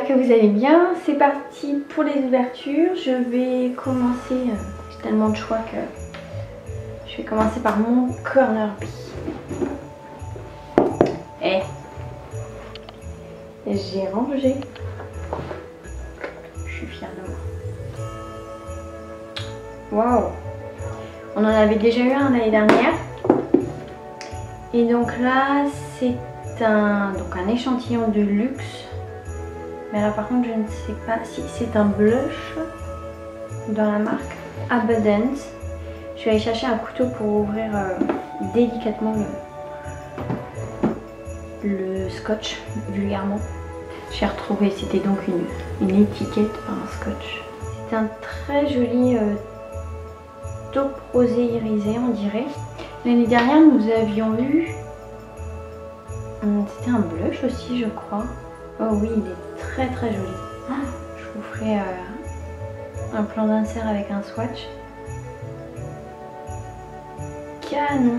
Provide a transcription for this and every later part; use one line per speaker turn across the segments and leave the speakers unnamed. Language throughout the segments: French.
j'espère que vous allez bien. C'est parti pour les ouvertures. Je vais commencer, j'ai tellement de choix que je vais commencer par mon Corner B. J'ai rangé. Je suis fière de moi. Waouh! On en avait déjà eu un l'année dernière. Et donc là, c'est un échantillon de luxe. Mais là par contre, je ne sais pas si c'est un blush dans la marque Abundance. Je vais aller chercher un couteau pour ouvrir délicatement le scotch, vulgairement. J'ai retrouvé, c'était donc une étiquette, pas un scotch. C'est un très joli taupe rosé irisé, on dirait. L'année dernière, nous avions eu... C'était un blush aussi, je crois. Oh oui, il est très très joli. Je vous ferai un plan d'insert avec un swatch. Canon.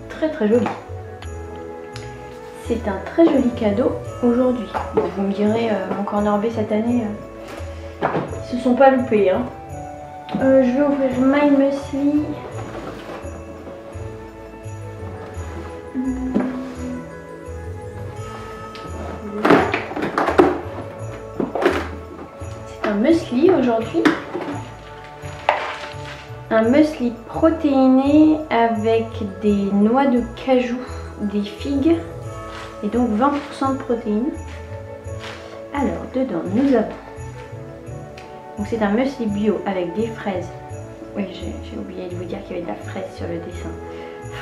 Très très joli. C'est un très joli cadeau aujourd'hui. Vous me direz, mon Corner B cette année, ils se sont pas loupés. Hein. Je vais ouvrir My Muesli. C'est un muesli aujourd'hui. Un muesli protéiné avec des noix de cajou, des figues et donc 20% de protéines. Alors dedans nous avons, donc c'est un muesli bio avec des fraises. Oui, j'ai oublié de vous dire qu'il y avait de la fraise sur le dessin.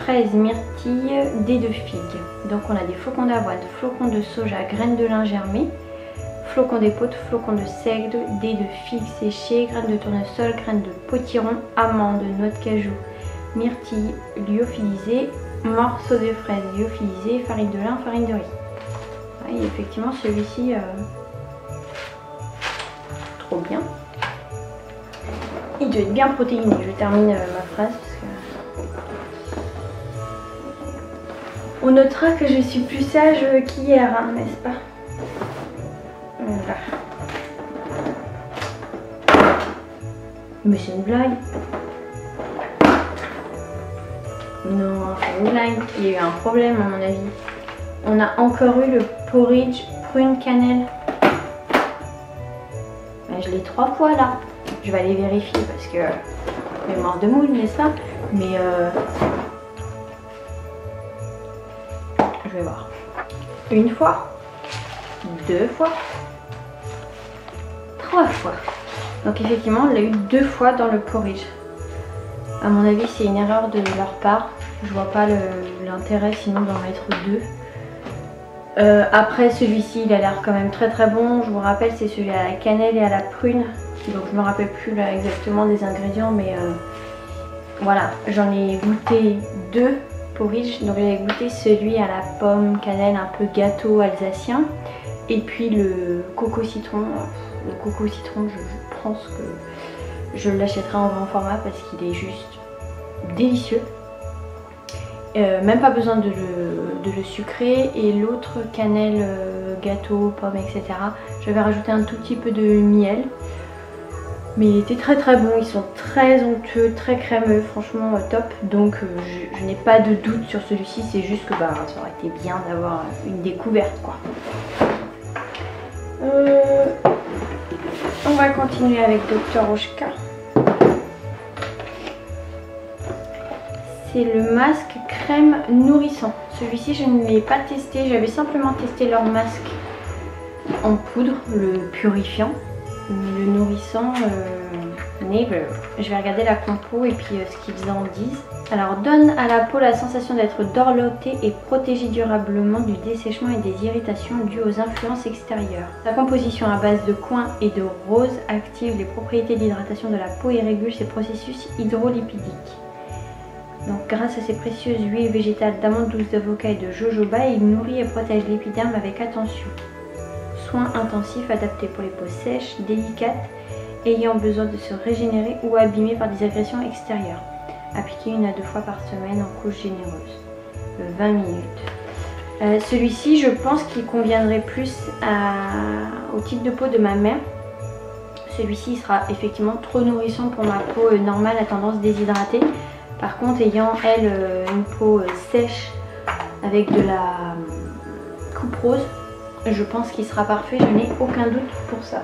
Fraises, myrtilles, dés de figues. Donc on a des flocons d'avoine, flocons de soja, graines de lin germées, flocons d'épeautre, flocons de seigle, dés de figues séchées, graines de tournesol, graines de potiron, amandes, noix de cajou, myrtilles lyophilisées, morceaux de fraises lyophilisées, farine de lin, farine de riz. Et effectivement celui-ci, trop bien. Il doit être bien protéiné. Je termine ma phrase parce que... On notera que je suis plus sage qu'hier, hein, n'est-ce pas? Voilà. Mais c'est une blague. Non, c'est une blague. Il y a eu un problème à mon avis. On a encore eu le porridge prune cannelle. Ben, je l'ai 3 fois là. Je vais aller vérifier parce que mémoire de moule, n'est-ce pas? Mais je vais voir. 1 fois, 2 fois, 3 fois. Donc effectivement, on l'a eu 2 fois dans le porridge. À mon avis, c'est une erreur de leur part. Je vois pas l'intérêt sinon d'en mettre 2. Après, celui-ci, il a l'air quand même très très bon. Je vous rappelle, c'est celui à la cannelle et à la prune. Donc je me rappelle plus là exactement des ingrédients, mais voilà, j'en ai goûté 2 porridge. Donc j'ai goûté celui à la pomme cannelle, un peu gâteau alsacien, et puis le coco citron. Le coco citron, je pense que je l'achèterai en grand format parce qu'il est juste délicieux. Même pas besoin de le sucrer. Et l'autre cannelle, gâteau, pomme, etc. Je vais rajouter un tout petit peu de miel. Mais il était très très bon, ils sont très onctueux, très crémeux, franchement top. Donc je n'ai pas de doute sur celui-ci, c'est juste que ça aurait été bien d'avoir une découverte quoi. On va continuer avec Dr Oshka. C'est le masque crème nourrissant. Celui-ci je ne l'ai pas testé, j'avais simplement testé leur masque en poudre, le purifiant. Le nourrissant, never. Je vais regarder la compo et puis ce qu'ils en disent. Alors, donne à la peau la sensation d'être dorlotée et protégée durablement du dessèchement et des irritations dues aux influences extérieures. Sa composition à base de coin et de rose active les propriétés d'hydratation de la peau et régule ses processus hydrolipidiques. Donc, grâce à ses précieuses huiles végétales d'amandes douces, d'avocat et de jojoba, il nourrit et protège l'épiderme avec attention. Soins intensifs adaptés pour les peaux sèches, délicates, ayant besoin de se régénérer ou abîmées par des agressions extérieures. Appliquez 1 à 2 fois par semaine en couche généreuse. 20 minutes. Celui-ci, je pense qu'il conviendrait plus au type de peau de ma mère. Celui-ci sera effectivement trop nourrissant pour ma peau normale à tendance déshydratée. Par contre, ayant elle une peau sèche avec de la coupe rose, je pense qu'il sera parfait, je n'ai aucun doute pour ça.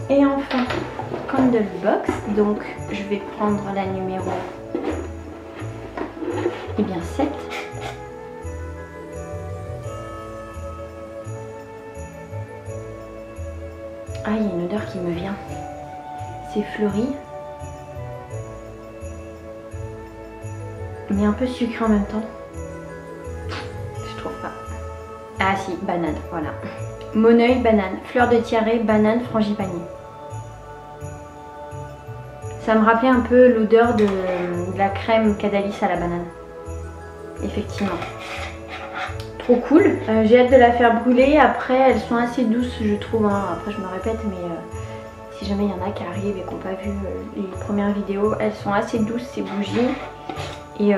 Et enfin, Candle Box, donc je vais prendre la numéro 7. Ah, il y a une odeur qui me vient. C'est fleuri, mais un peu sucré en même temps. Je trouve pas. Ah si, banane, voilà. Moneuil, banane, fleur de tiare, banane, frangipanier. Ça me rappelait un peu l'odeur de la crème Cadalis à la banane. Effectivement. Trop cool. J'ai hâte de la faire brûler. Après, elles sont assez douces, je trouve. Hein. Après, je me répète, mais si jamais il y en a qui arrivent et qui n'ont pas vu les premières vidéos, elles sont assez douces, ces bougies. Et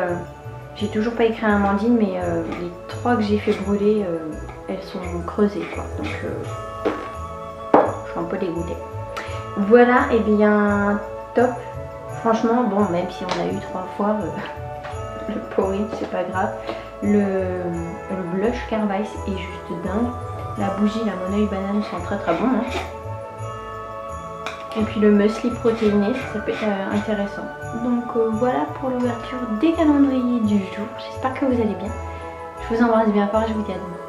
j'ai toujours pas écrit à Amandine, mais les 3 que j'ai fait brûler, elles sont creusées, quoi. Donc, je suis un peu dégoûtée. Voilà, et bien, top. Franchement, bon, même si on a eu 3 fois le porridge, c'est pas grave. Le blush Carvice est juste dingue. La bougie, la Moneuil banane sont très très bons. Hein. Et puis le muesli protéiné, ça peut être intéressant. Donc voilà pour l'ouverture des calendriers du jour. J'espère que vous allez bien. Je vous embrasse bien fort et je vous dis à demain.